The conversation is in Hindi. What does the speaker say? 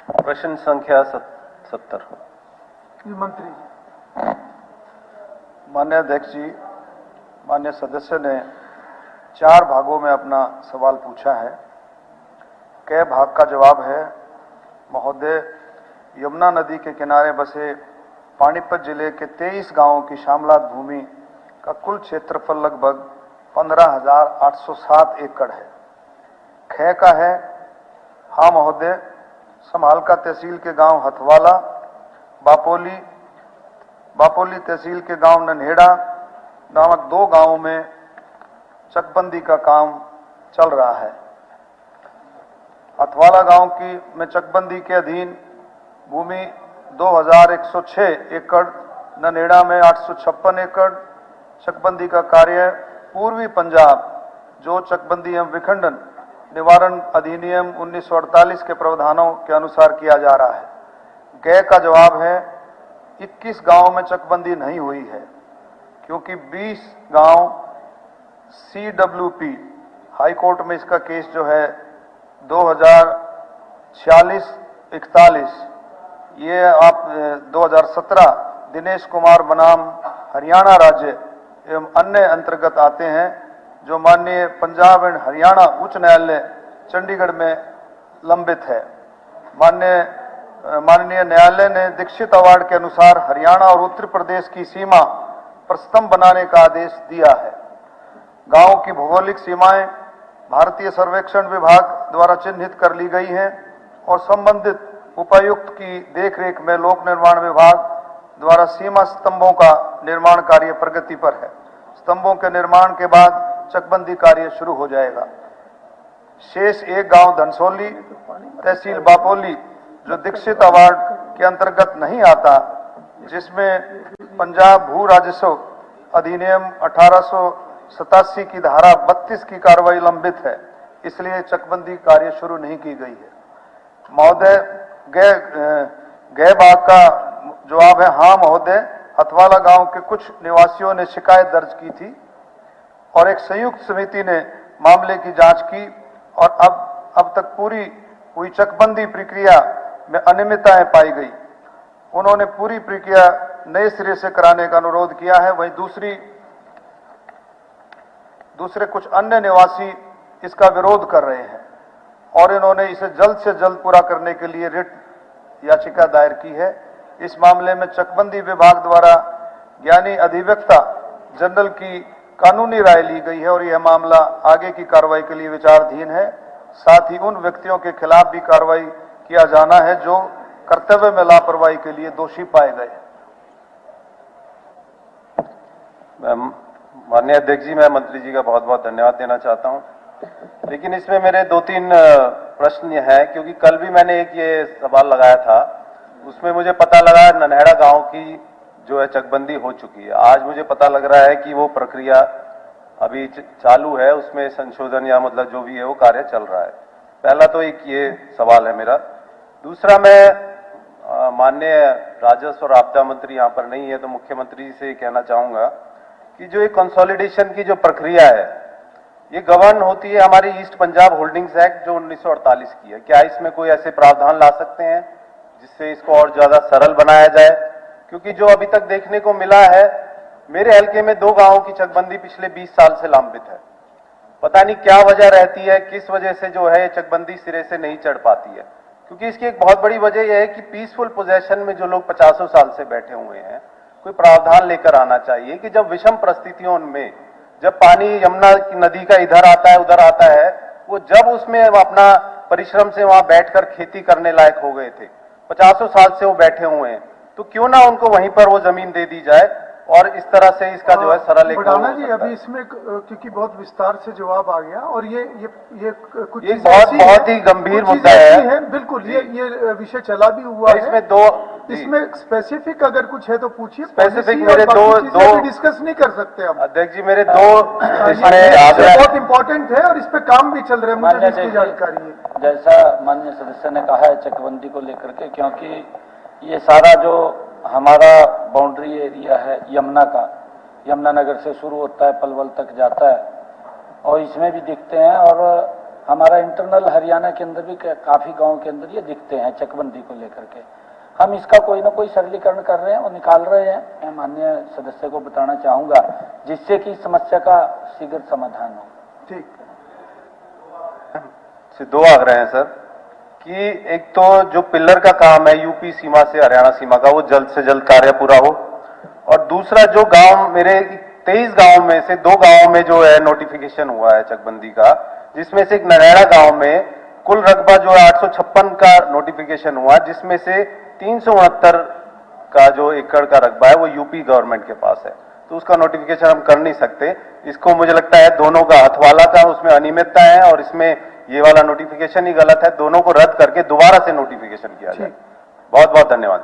प्रश्न संख्या 70। मंत्री जी। माननीय अध्यक्ष जी, माननीय सदस्य ने 4 भागों में अपना सवाल पूछा है। क भाग का जवाब है, महोदय, यमुना नदी के किनारे बसे पानीपत जिले के 23 गांवों की शामलात भूमि का कुल क्षेत्रफल लगभग 15,807 एकड़ है। ख का है, हाँ महोदय, समालका तहसील के गांव हथवाला, बापोली तहसील के गांव नन्हेड़ा नामक 2 गांवों में चकबंदी का काम चल रहा है। हथवाला गांव में चकबंदी के अधीन भूमि 2106 एकड़, नन्हेड़ा में 856 एकड़। चकबंदी का कार्य पूर्वी पंजाब जो चकबंदी एवं विखंडन निवारण अधिनियम 1948 के प्रावधानों के अनुसार किया जा रहा है। ग का जवाब है, 21 गांवों में चकबंदी नहीं हुई है, क्योंकि 20 गांव CWP हाई कोर्ट में इसका केस जो है 2046-41, ये आप 2017 दिनेश कुमार बनाम हरियाणा राज्य एवं अन्य अंतर्गत आते हैं, जो माननीय पंजाब एंड हरियाणा उच्च न्यायालय चंडीगढ़ में लंबित है। माननीय न्यायालय ने दीक्षित अवार्ड के अनुसार हरियाणा और उत्तर प्रदेश की सीमा पर स्तंभ बनाने का आदेश दिया है। गांव की भौगोलिक सीमाएं भारतीय सर्वेक्षण विभाग द्वारा चिन्हित कर ली गई हैं और संबंधित उपायुक्त की देखरेख में लोक निर्माण विभाग द्वारा सीमा स्तंभों का निर्माण कार्य प्रगति पर है। स्तंभों के निर्माण के बाद चकबंदी कार्य शुरू हो जाएगा। शेष एक गांव धनसोली तहसील बापोली जो दीक्षित अवार्ड के अंतर्गत नहीं आता, जिसमें पंजाब भू राजस्व अधिनियम 1887 की धारा 32 की कार्रवाई लंबित है, इसलिए चकबंदी कार्य शुरू नहीं की गई है। महोदय, गए बाग का जवाब है, हाँ महोदय, हथवाला गांव के कुछ निवासियों ने शिकायत दर्ज की थी और एक संयुक्त समिति ने मामले की जांच की और अब तक पूरी हुई चकबंदी प्रक्रिया में अनियमितताएं पाई गई। उन्होंने पूरी प्रक्रिया नए सिरे से कराने का अनुरोध किया है। वहीं दूसरे कुछ अन्य निवासी इसका विरोध कर रहे हैं और इन्होंने इसे जल्द से जल्द पूरा करने के लिए रिट याचिका दायर की है। इस मामले में चकबंदी विभाग द्वारा ज्ञानी अधिवक्ता जनरल की कानूनी राय ली गई है और यह मामला आगे की कार्रवाई के लिए विचाराधीन है। साथ ही उन व्यक्तियों के खिलाफ भी कार्रवाई किया जाना है जो कर्तव्य में लापरवाही के लिए दोषी पाए गए। माननीय अध्यक्ष जी, मैं मंत्री जी का बहुत बहुत धन्यवाद देना चाहता हूं, लेकिन इसमें मेरे 2-3 प्रश्न हैं, क्योंकि कल भी मैंने एक ये सवाल लगाया था, उसमें मुझे पता लगा नन्हेड़ा गांव की जो है चकबंदी हो चुकी है। आज मुझे पता लग रहा है कि वो प्रक्रिया अभी चालू है, उसमें संशोधन या मतलब जो भी है वो कार्य चल रहा है। पहला तो एक ये सवाल है मेरा। दूसरा, मैं माननीय राजस्व और आपदा मंत्री यहाँ पर नहीं है, तो मुख्यमंत्री जी से कहना चाहूंगा कि जो ये कंसोलिडेशन की जो प्रक्रिया है, ये गवर्न होती है हमारी ईस्ट पंजाब होल्डिंग्स एक्ट जो 1948 की है। क्या इसमें कोई ऐसे प्रावधान ला सकते हैं जिससे इसको और ज्यादा सरल बनाया जाए? क्योंकि जो अभी तक देखने को मिला है, मेरे हल्के में 2 गांवों की चकबंदी पिछले 20 साल से लंबित है। पता नहीं क्या वजह रहती है, किस वजह से जो है चकबंदी सिरे से नहीं चढ़ पाती है। क्योंकि इसकी एक बहुत बड़ी वजह यह है कि पीसफुल पोजेशन में जो लोग 50 साल से बैठे हुए हैं, कोई प्रावधान लेकर आना चाहिए कि जब विषम परिस्थितियों में जब पानी यमुना नदी का इधर आता है उधर आता है, वो जब उसमें अपना परिश्रम से वहां बैठकर खेती करने लायक हो गए थे, 50 साल से वो बैठे हुए हैं, तो क्यों ना उनको वहीं पर वो जमीन दे दी जाए और इस तरह से इसका जो है सरल एक बढ़ाना जी। अभी इसमें क्योंकि बहुत विस्तार से जवाब आ गया और ये कुछ एक बहुत ही गंभीर मुद्दा है। बिल्कुल, ये विषय चला भी हुआ है। इसमें स्पेसिफिक अगर कुछ है तो पूछिए। स्पेसिफिक मेरे दो डिस्कस नहीं कर सकते हम। अध्यक्ष जी, मेरे 2 बहुत इंपॉर्टेंट है और इस पे काम भी चल रहा है, मुझे इसकी जानकारी है। जैसा माननीय सदस्य ने कहा है चकबंदी को लेकर के, क्योंकि ये सारा जो हमारा बाउंड्री एरिया है यमुना का, यमुना नगर से शुरू होता है पलवल तक जाता है और इसमें भी दिखते हैं और हमारा इंटरनल हरियाणा के अंदर भी काफी गांव के अंदर ये दिखते हैं चकबंदी को लेकर के। हम इसका कोई ना कोई सरलीकरण कर रहे हैं और निकाल रहे हैं, मैं माननीय सदस्य को बताना चाहूंगा, जिससे कि समस्या का शीघ्र समाधान हो। ठीक। से दो आग्रह हैं सर कि एक तो जो पिलर का काम है यूपी सीमा से हरियाणा सीमा का, वो जल्द से जल्द कार्य पूरा हो, और दूसरा जो गांव मेरे 23 गांव में से 2 गांव में जो है नोटिफिकेशन हुआ है चकबंदी का, जिसमें से एक नरैना गांव में कुल रकबा जो है 856 का नोटिफिकेशन हुआ, जिसमें से 369 का जो एकड़ का रकबा है वो यूपी गवर्नमेंट के पास है, तो उसका नोटिफिकेशन हम कर नहीं सकते। इसको मुझे लगता है दोनों का हथवाला था, उसमें अनियमितता है और इसमें ये वाला नोटिफिकेशन ही गलत है, दोनों को रद्द करके दोबारा से नोटिफिकेशन किया जाए। बहुत बहुत धन्यवाद।